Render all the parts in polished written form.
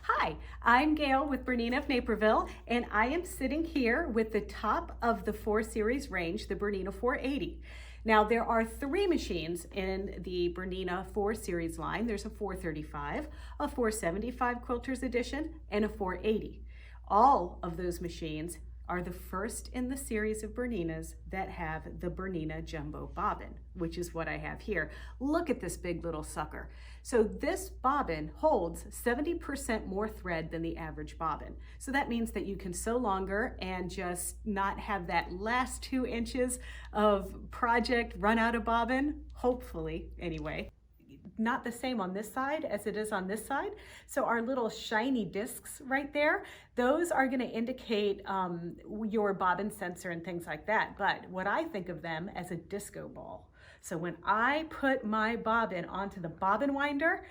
Hi, I'm Gayle with BERNINA of Naperville, and I am sitting here with the top of the 4 Series range, the BERNINA 480. Now, there are 3 machines in the BERNINA 4 Series line. There's a 435, a 475 Quilters Edition, and a 480. All of those machines are the first in the series of BERNINAs that have the BERNINA Jumbo Bobbin, which is what I have here. Look at this big little sucker. So this bobbin holds 70% more thread than the average bobbin. So that means that you can sew longer and just not have that last 2 inches of project run out of bobbin, hopefully anyway. Not the same on this side as it is on this side. So our little shiny discs right there, those are going to indicate your bobbin sensor and things like that. But what I think of them as a disco ball. So when I put my bobbin onto the bobbin winder,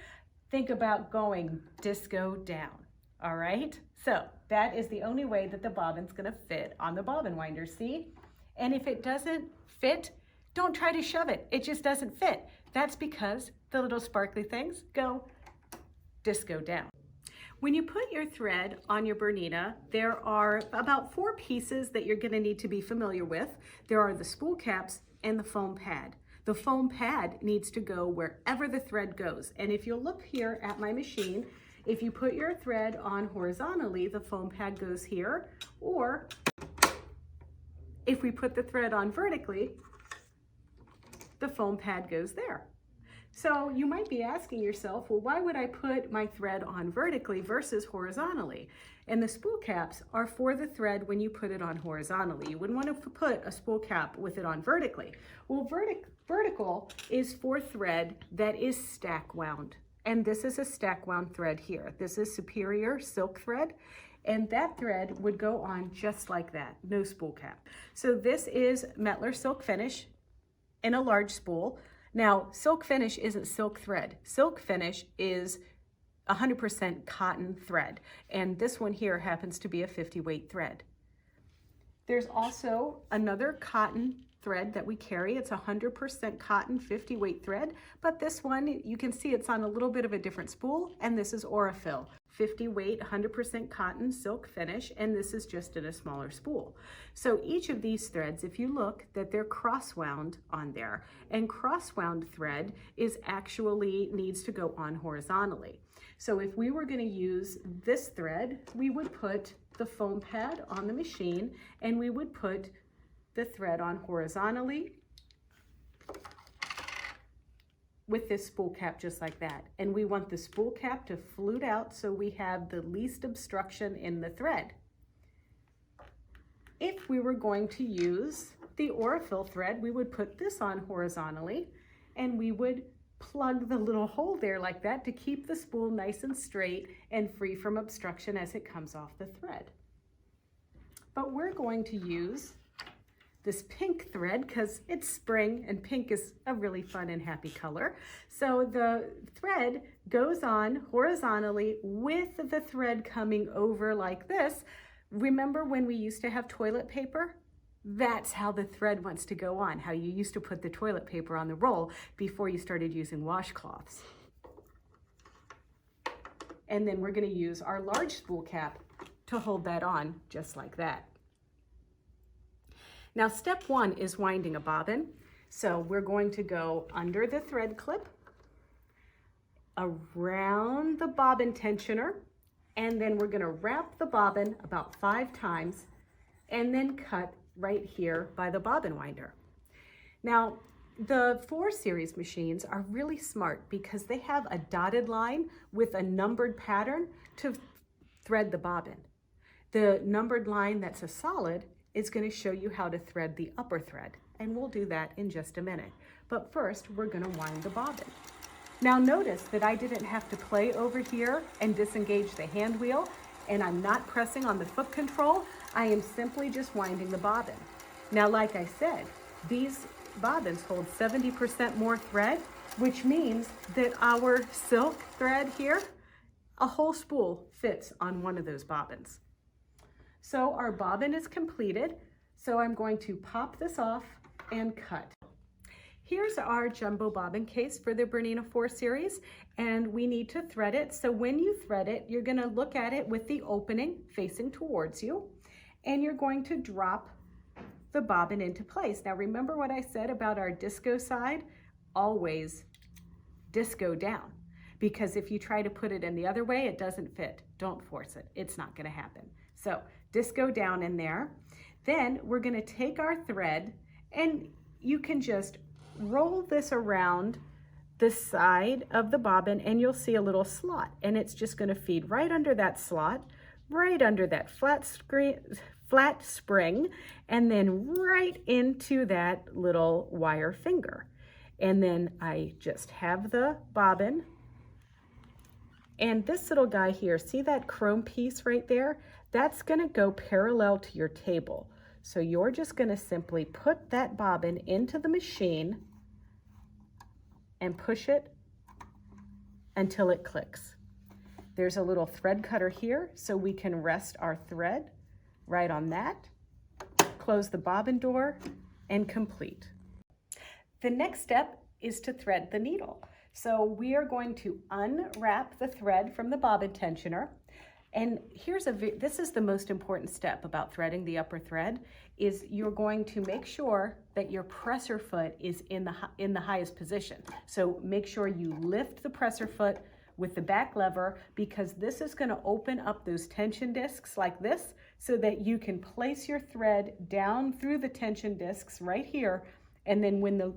think about going disco down. All right. So that is the only way that the bobbin's going to fit on the bobbin winder. See? And if it doesn't fit, don't try to shove it. It just doesn't fit. That's because the little sparkly things go disco down. When you put your thread on your BERNINA, there are about 4 pieces that you're going to need to be familiar with. There are the spool caps and the foam pad. The foam pad needs to go wherever the thread goes. And if you'll look here at my machine, if you put your thread on horizontally, the foam pad goes here. Or if we put the thread on vertically, the foam pad goes there. So you might be asking yourself, well, why would I put my thread on vertically versus horizontally? And the spool caps are for the thread when you put it on horizontally. You wouldn't want to put a spool cap with it on vertically. Well, vertical is for thread that is stack wound. And this is a stack wound thread here. This is superior silk thread. And that thread would go on just like that, no spool cap. So this is Mettler Silk Finish in a large spool. Now, silk finish isn't silk thread. Silk finish is 100% cotton thread. And this one here happens to be a 50 weight thread. There's also another cotton thread that we carry. It's 100% cotton 50 weight thread, but this one, you can see it's on a little bit of a different spool, and this is Aurifil. 50 weight, 100% cotton silk finish, and this is just in a smaller spool. So each of these threads, if you look, that they're cross wound on there, and cross wound thread is actually needs to go on horizontally. So if we were going to use this thread, we would put the foam pad on the machine, and we would put the thread on horizontally with this spool cap just like that. And we want the spool cap to flute out so we have the least obstruction in the thread. If we were going to use the Aurifil thread, we would put this on horizontally and we would plug the little hole there like that to keep the spool nice and straight and free from obstruction as it comes off the thread. But we're going to use this pink thread because it's spring and pink is a really fun and happy color. So the thread goes on horizontally with the thread coming over like this. Remember when we used to have toilet paper? That's how the thread wants to go on, how you used to put the toilet paper on the roll before you started using washcloths. And then we're going to use our large spool cap to hold that on just like that. Now, step 1 is winding a bobbin. So we're going to go under the thread clip, around the bobbin tensioner, and then we're going to wrap the bobbin about 5 times and then cut right here by the bobbin winder. Now, the 4 Series machines are really smart because they have a dotted line with a numbered pattern to thread the bobbin. The numbered line that's a solid is going to show you how to thread the upper thread, and we'll do that in just a minute. But first, we're going to wind the bobbin. Now notice that I didn't have to play over here and disengage the hand wheel, and I'm not pressing on the foot control. I am simply just winding the bobbin. Now, like I said, these bobbins hold 70% more thread, which means that our silk thread here, a whole spool fits on one of those bobbins. So our bobbin is completed. So I'm going to pop this off and cut. Here's our jumbo bobbin case for the Bernina 4 series, and we need to thread it. So when you thread it, you're going to look at it with the opening facing towards you, and you're going to drop the bobbin into place. Now remember what I said about our disco side? Always disco down, because if you try to put it in the other way, it doesn't fit. Don't force it. It's not going to happen. So disco down in there. Then we're going to take our thread, and you can just roll this around the side of the bobbin, and you'll see a little slot, and it's just going to feed right under that slot, right under that flat spring, and then right into that little wire finger. And then I just have the bobbin, and this little guy here, see that chrome piece right there? That's going to go parallel to your table. So you're just going to simply put that bobbin into the machine and push it until it clicks. There's a little thread cutter here, so we can rest our thread right on that, close the bobbin door, and complete. The next step is to thread the needle. So we are going to unwrap the thread from the bobbin tensioner. And this is the most important step about threading the upper thread, is you're going to make sure that your presser foot is in the highest position. So make sure you lift the presser foot with the back lever, because this is going to open up those tension discs like this, so that you can place your thread down through the tension discs right here. And then when the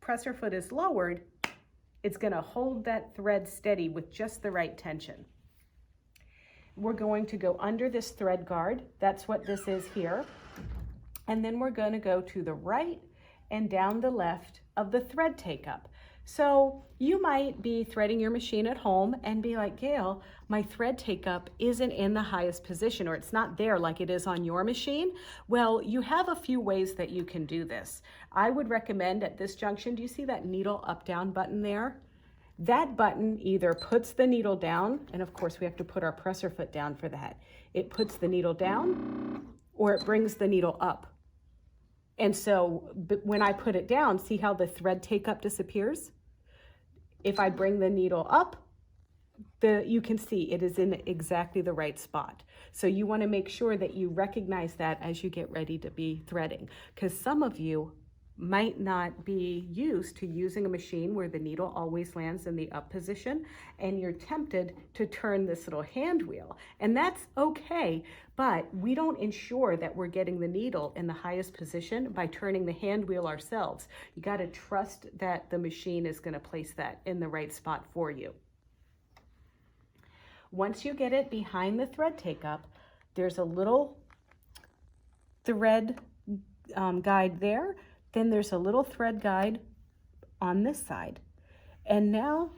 presser foot is lowered, it's going to hold that thread steady with just the right tension. We're going to go under this thread guard. That's what this is here. And then we're going to go to the right and down the left of the thread take-up. So you might be threading your machine at home and be like, Gayle, my thread take-up isn't in the highest position, or it's not there like it is on your machine. Well, you have a few ways that you can do this. I would recommend at this junction, do you see that needle up-down button there? That button either puts the needle down, and of course we have to put our presser foot down for that. It puts the needle down, or it brings the needle up. And so when I put it down, see how the thread take-up disappears? If I bring the needle up, you can see it is in exactly the right spot. So you want to make sure that you recognize that as you get ready to be threading, because some of you might not be used to using a machine where the needle always lands in the up position, and you're tempted to turn this little hand wheel, and that's okay, but we don't ensure that we're getting the needle in the highest position by turning the hand wheel ourselves. You got to trust that the machine is going to place that in the right spot for you. Once you get it behind the thread take-up, there's a little thread guide there. Then there's a little thread guide on this side. And now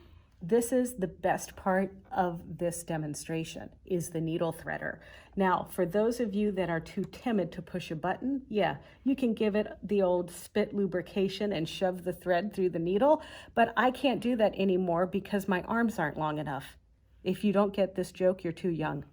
this is the best part of this demonstration, is the needle threader. Now, for those of you that are too timid to push a button, yeah, you can give it the old spit lubrication and shove the thread through the needle, but I can't do that anymore because my arms aren't long enough. If you don't get this joke, you're too young.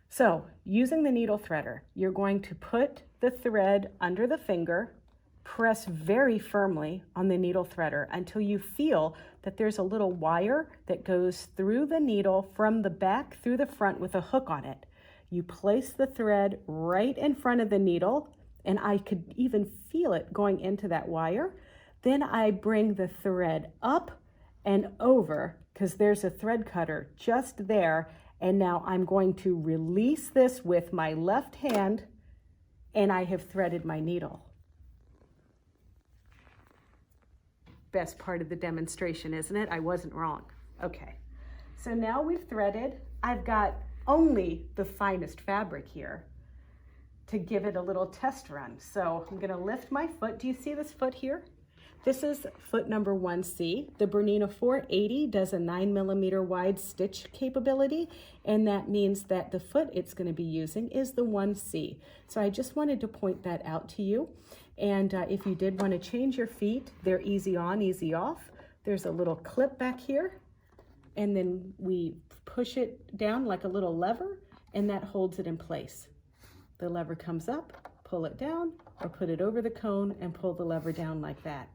So, using the needle threader, you're going to put the thread under the finger, press very firmly on the needle threader until you feel that there's a little wire that goes through the needle from the back through the front with a hook on it. You place the thread right in front of the needle, and I could even feel it going into that wire. Then I bring the thread up and over, because there's a thread cutter just there, and now I'm going to release this with my left hand, and I have threaded my needle. Best part of the demonstration, isn't it? I wasn't wrong. Okay, so now we've threaded. I've got only the finest fabric here to give it a little test run. So I'm gonna lift my foot. Do you see this foot here? This is foot number 1C. The Bernina 480 does a 9mm wide stitch capability, and that means that the foot it's going to be using is the 1C. So I just wanted to point that out to you. And if you did want to change your feet, they're easy on, easy off. There's a little clip back here, and then we push it down like a little lever, and that holds it in place. The lever comes up, pull it down, or put it over the cone and pull the lever down like that.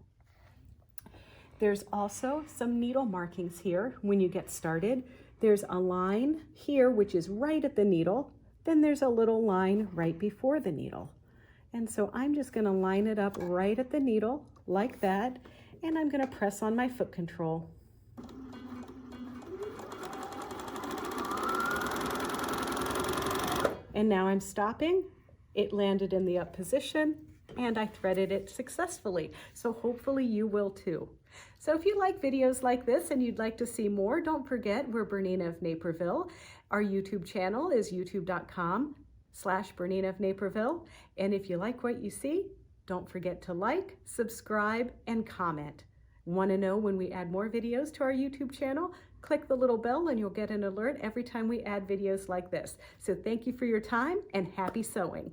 There's also some needle markings here when you get started. There's a line here, which is right at the needle. Then there's a little line right before the needle. And so I'm just going to line it up right at the needle like that. And I'm going to press on my foot control. And now I'm stopping. It landed in the up position and I threaded it successfully. So hopefully you will too. So if you like videos like this and you'd like to see more, don't forget we're Bernina of Naperville. Our YouTube channel is youtube.com/Bernina of Naperville. And if you like what you see, don't forget to like, subscribe, and comment. Want to know when we add more videos to our YouTube channel? Click the little bell and you'll get an alert every time we add videos like this. So thank you for your time and happy sewing.